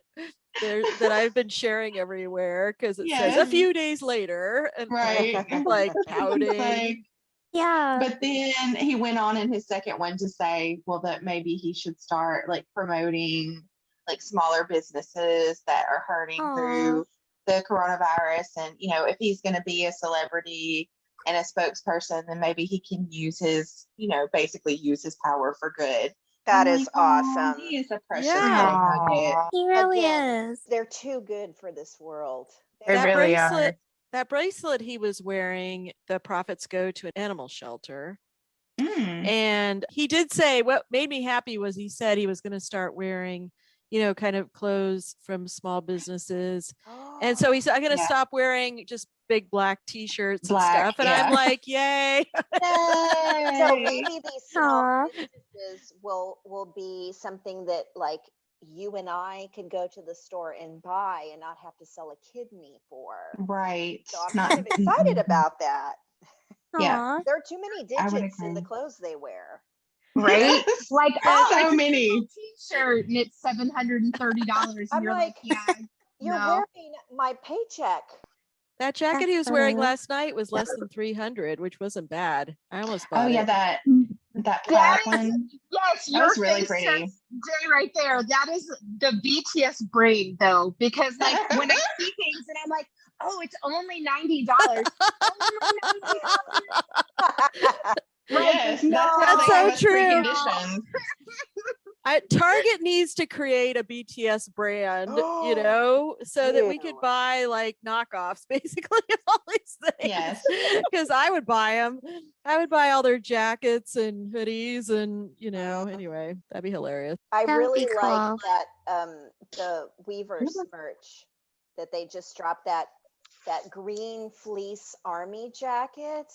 that I've been sharing everywhere, because it says a few days later, and right, like pouting. Like, Yeah. but then he went on in his second one to say, well, that maybe he should start like promoting like smaller businesses that are hurting through the coronavirus, and if he's going to be a celebrity and a spokesperson, then maybe he can use his, basically use his power for good. That I'm is like, "Aw, awesome. He is a precious Yeah. little nugget." He really Again, is. they're too good for this world. They That really bracelet, are. that bracelet he was wearing, the profits go to an animal shelter. Mm. And he did say, what made me happy was he said he was going to start wearing, kind of clothes from small businesses. And so he said, I'm going to Yeah. stop wearing just big black t-shirts and Black, stuff. And I'm yeah. like, yay. So maybe these small Aw. businesses will be something that like you and I could go to the store and buy and not have to sell a kidney for. Right. So I'm kind of excited about that. Yeah. Aw. There are too many I would digits in the agree. clothes they wear. Right? Like, oh, So it's a many. single t-shirt and it's $730. And I'm you're like, yeah, You're no. wearing my paycheck. That jacket That's he was wearing funny. last night was less than 300, which wasn't bad. I almost Oh bought yeah, it. that That plaid is, one. yes, That your was really face pretty. says Jay right there. That is the BTS brain though, because like when I see things and I'm like, oh, it's only $90. Only $90. Yes, no. that's how That's they have so us true. preconditioned. Target needs to create a BTS brand, so that we could Ew. buy like knockoffs basically of all these things. Yes. Because I would buy them. I would buy all their jackets and hoodies and, anyway, that'd be hilarious. I That would really be like cool. that the Weavers merch that they just dropped, that green fleece army jacket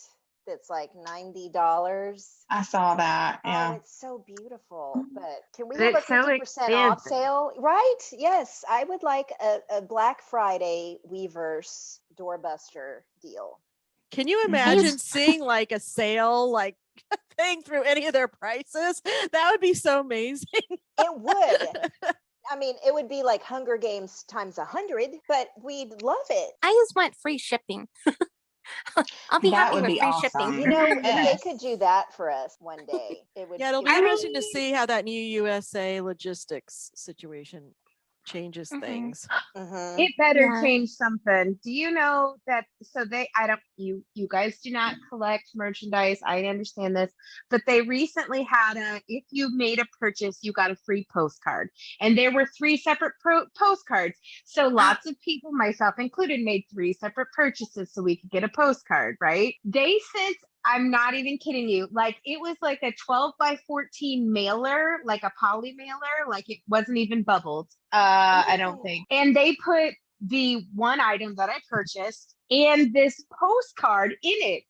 that's like $90. I saw that. Oh, Yeah. it's so beautiful. But can we But have a it's so 50% off expensive. sale? Right? Yes. I would like a Black Friday Weavers doorbuster deal. Can you Mhm. imagine seeing like a sale like thing through any of their prices? That would be so amazing. It would. I mean, it would be like Hunger Games times 100, but we'd love it. I just want free shipping. I'll be That happy would with be free awesome. shipping. If they Yes. could do that for us one day, it would. Yeah, it'll it be would interesting to mean- see how that new USA logistics situation changes Mhm. things. Mhm. It better Yeah. change something. Do you know that? So you guys do not collect merchandise. I understand this, but they recently had if you made a purchase, you got a free postcard, and there were 3 separate postcards. So lots of people, myself included, made 3 separate purchases so we could get a postcard, right? They sent, I'm not even kidding you, like it was like a 12 by 14 mailer, like a poly mailer, like it wasn't even bubbled. I don't think. And they put the one item that I purchased and this postcard in it.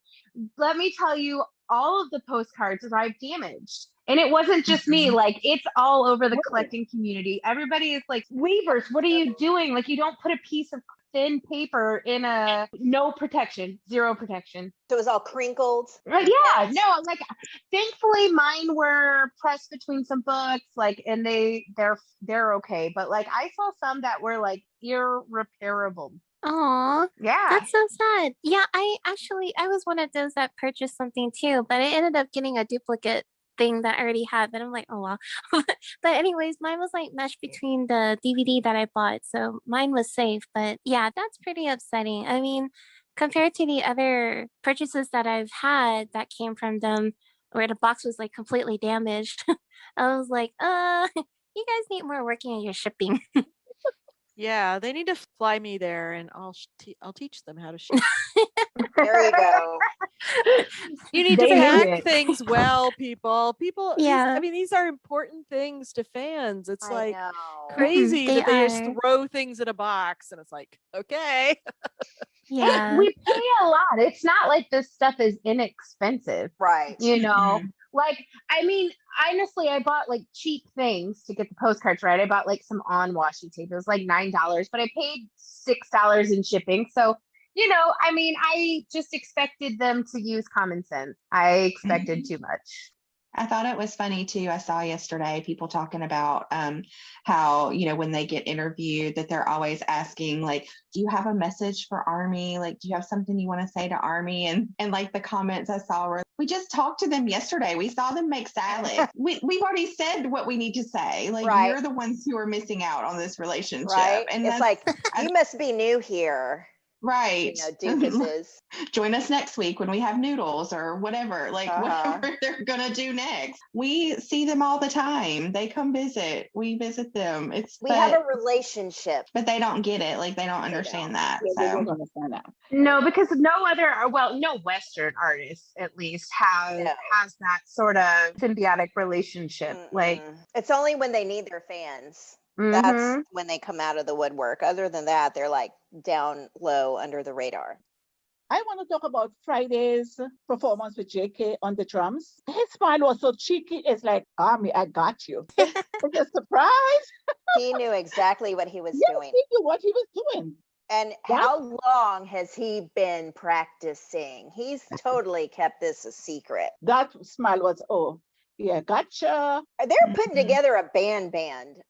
Let me tell you, all of the postcards arrived damaged. And it wasn't just me, like it's all over the collecting community. Everybody is like, Weavers, what are you doing? Like, you don't put a piece of thin paper in a no protection, 0 protection. So it was all crinkled. Like, yeah, no, like thankfully mine were pressed between some books, like, and they're okay. But like I saw some that were like irreparable. Aw, Yeah. that's so sad. Yeah, I was one of those that purchased something too, but I ended up getting a duplicate thing that I already had. But I'm like, oh wow. But anyways, mine was like meshed between the DVD that I bought, so mine was safe. But yeah, that's pretty upsetting. I mean, compared to the other purchases that I've had that came from them, where the box was like completely damaged, I was like, you guys need more working on your shipping. Yeah, they need to fly me there, and I'll teach them how to ship. There you go. You need to They need pack it. things well, people. Yeah. I mean, these are important things to fans. It's I like know. crazy they that they just are. throw things in a box, and it's like, okay. Yeah. We pay a lot. It's not like this stuff is inexpensive, Right. you know? Mhm. Like, I mean, honestly, I bought like cheap things to get the postcards, right? I bought like some on washi tape. It was like $9, but I paid $6 in shipping. So, I mean, I just expected them to use common sense. I expected too much. I thought it was funny too. I saw yesterday people talking about how, when they get interviewed, that they're always asking, like, do you have a message for Army? Like, do you have something you want to say to Army? And like the comments I saw were, we just talked to them yesterday. We saw them make salad. We've already said what we need to say. Like, Right. you're the ones who are missing out on this relationship. Right. And it's like, you must be new here. Right. Doofuses. Join us next week when we have noodles or whatever, like whatever they're going to do next. We see them all the time. They come visit. We visit them. We have a relationship. But they don't get it. Like, they don't understand that. Yeah, they don't understand that. No, because no Western artist at least has that sort of symbiotic relationship. Like, it's only when they need their fans. That's when they come out of the woodwork. Other than that, they're like down low under the radar. I want to talk about Friday's performance with JK on the drums. His smile was so cheeky. It's like, Army, I got you. It's a surprise. He knew exactly what he was doing. He knew what he was doing. And how long has he been practicing? He's totally kept this a secret. That smile was, yeah, gotcha. They're putting together a band.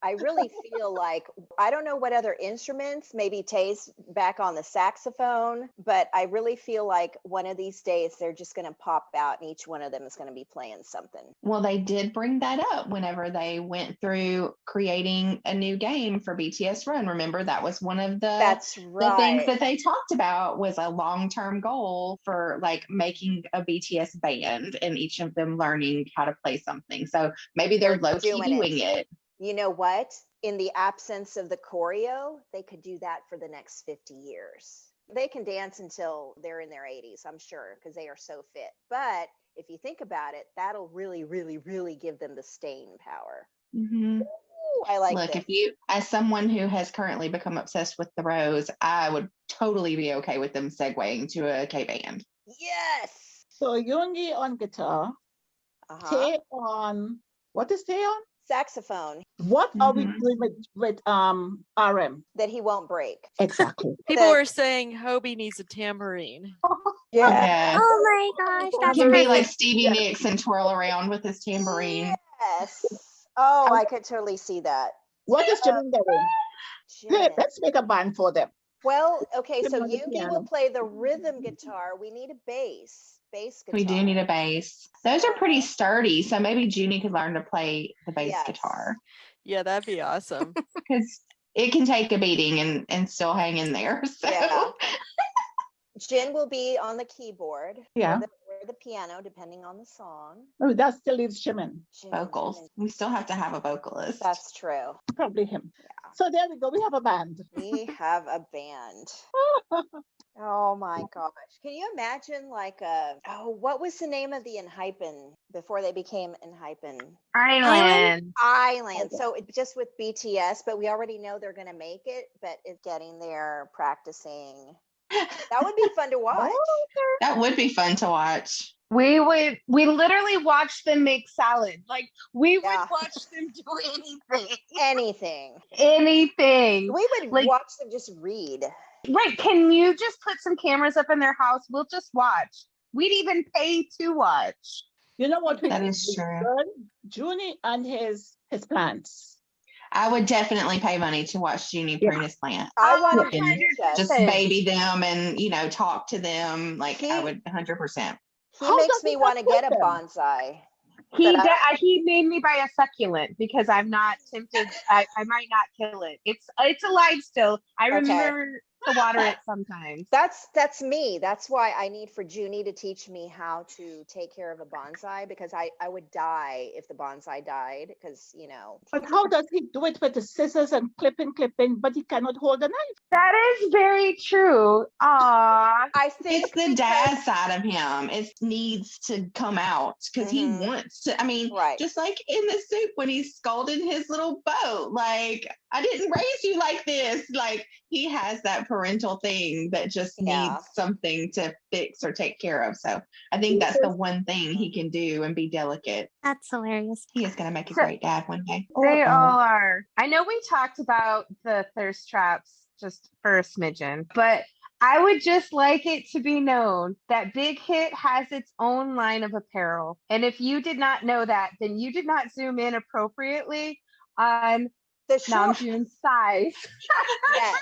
I really feel like, I don't know what other instruments, maybe Tay's back on the saxophone, but I really feel like one of these days they're just going to pop out and each one of them is going to be playing something. Well, they did bring that up whenever they went through creating a new game for BTS Run. Remember, that was one of the things that they talked about, was a long-term goal for like making a BTS band and each of them learning how to play something. So maybe they're low-key doing it. You know what? In the absence of the choreo, they could do that for the next 50 years. They can dance until they're in their 80s, I'm sure, because they are so fit. But if you think about it, that'll really, really, really give them the staying power. Mm-hmm. Ooh, I like Look, this. if you, as someone who has currently become obsessed with the Rose, I would totally be okay with them segueing to a K-band. Yes. So Yoongi on guitar, Tay on, what is Tay on? Saxophone. What are we doing with RM? That he won't break. Exactly. People are saying Hobie needs a tambourine. Yeah. Oh my gosh, that's He can be perfect. like Stevie Nicks and twirl around with his tambourine. Yes. Oh, I could totally see that. What is Jimin doing? Let's make a band for them. Well, okay, so Jimin on the Yoongi piano. will play the rhythm guitar. We need a bass guitar. We do need a bass. Those are pretty sturdy, so maybe Junie could learn to play the bass guitar. Yeah, that'd be awesome. Because it can take a beating and still hang in there. So. Yeah. Jin will be on the keyboard. Yeah. Or the piano, depending on the song. Oh, that still leaves Jimin. Vocals. We still have to have a vocalist. That's true. Probably him. Yeah. So there we go. We have a band. We have a band. Oh my gosh. Can you imagine what was the name of the Enhypen before they became Enhypen? Island. So it's just with BTS, but we already know they're going to make it, but it's getting there, practicing. That would be fun to watch. That would be fun to watch. We literally watched them make salad. Like, we would watch them do anything. We would watch them just read. Right. Can you just put some cameras up in their house? We'll just watch. We'd even pay to watch. You know what? That is true. Junie and his plants. I would definitely pay money to watch Junie prune his plant. I want to just baby them and, talk to them. Like, I would 100%. He makes me want to get a bonsai. He made me buy a succulent because I'm not tempted. I might not kill it. It's alive still. I remember to water it sometimes. That's me. That's why I need for Junie to teach me how to take care of a bonsai, because I would die if the bonsai died, because But how does he do it with the scissors and clipping, but he cannot hold a knife? That is very true. I think it's the dad side of him. It needs to come out because he wants to. I mean, just like in the soup when he's scolding his little boat, like, I didn't raise you like this. Like, he has that parental thing that just needs something to fix or take care of. So I think that's the one thing he can do and be delicate. That's hilarious. He is going to make a great dad one day. They all are. I know we talked about the thirst traps just for a smidgen, but I would just like it to be known that Big Hit has its own line of apparel. And if you did not know that, then you did not zoom in appropriately on The short. Namjoon's size. Yes,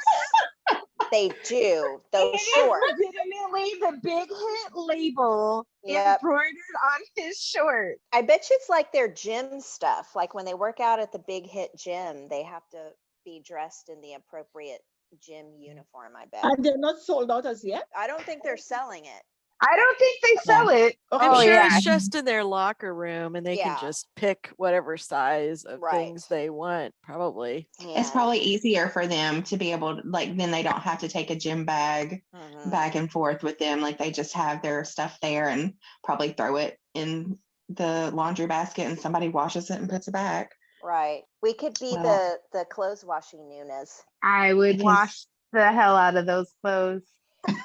they do. Those It shorts. is legitimately the Big Hit label Yep. embroidered on his short. I bet you it's like their gym stuff. Like when they work out at the Big Hit gym, they have to be dressed in the appropriate gym uniform, I bet. And they're not sold out as yet. I don't think they're selling it. I don't think they sell it. I'm Oh, sure yeah. it's just in their locker room and they Yeah. can just pick whatever size of Right. things they want, probably. It's probably easier for them to be able to, like, then they don't have to take a gym bag Mhm. back and forth with them. Like, they just have their stuff there and probably throw it in the laundry basket and somebody washes it and puts it back. Right. We could be Well- the clothes washing Nunas. I would Because- wash the hell out of those clothes.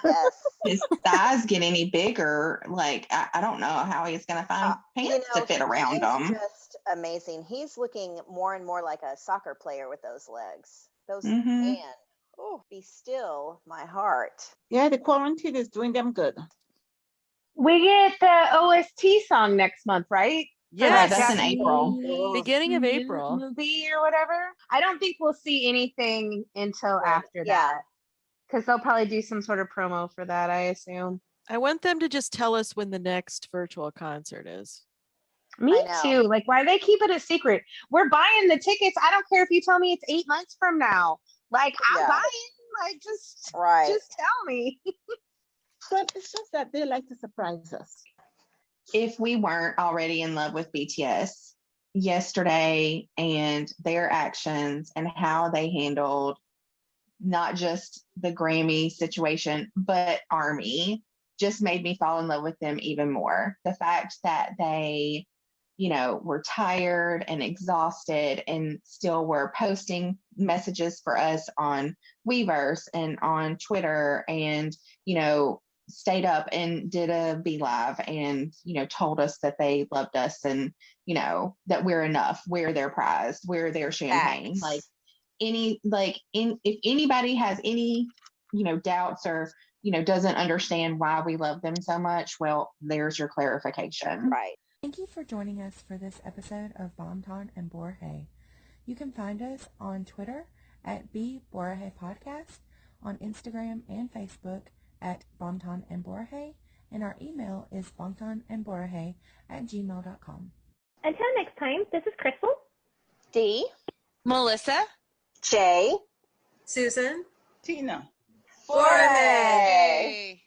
Yes. His thighs get any bigger, like, I don't know how he's going to find pants to fit around he's them. just amazing. He's looking more and more like a soccer player with those legs. Those Mhm. man. Oh, be still, my heart. Yeah, the quarantine is doing them good. We get the OST song next month, right? For Yes, that that's in April. Japanese Beginning of April. movie or whatever. I don't think we'll see anything until Right. after Yeah. that. Because they'll probably do some sort of promo for that, I assume. I want them to just tell us when the next virtual concert is. Me I know. too. Like, why they keep it a secret? We're buying the tickets. I don't care if you tell me it's 8 months from now. Like, I'm Yeah. buying. Like, just Right. tell me. But it's just that they like to surprise us. If we weren't already in love with BTS, yesterday and their actions and how they handled not just the Grammy situation, but Army just made me fall in love with them even more. The fact that they, were tired and exhausted and still were posting messages for us on Weverse and on Twitter and, stayed up and did a B Live and, told us that they loved us and, that we're enough, we're their prize, we're their champagne. Facts. If anybody has any, doubts or, doesn't understand why we love them so much, well, there's your clarification. Right. Thank you for joining us for this episode of Borahae and Borahae. You can find us on Twitter at Borahae Podcast, on Instagram and Facebook at Borahae and Borahae, and our email is bongtanandborahae@gmail.com. Until next time, this is Crystal, D. Melissa? J. Susan. Tina. Borahae.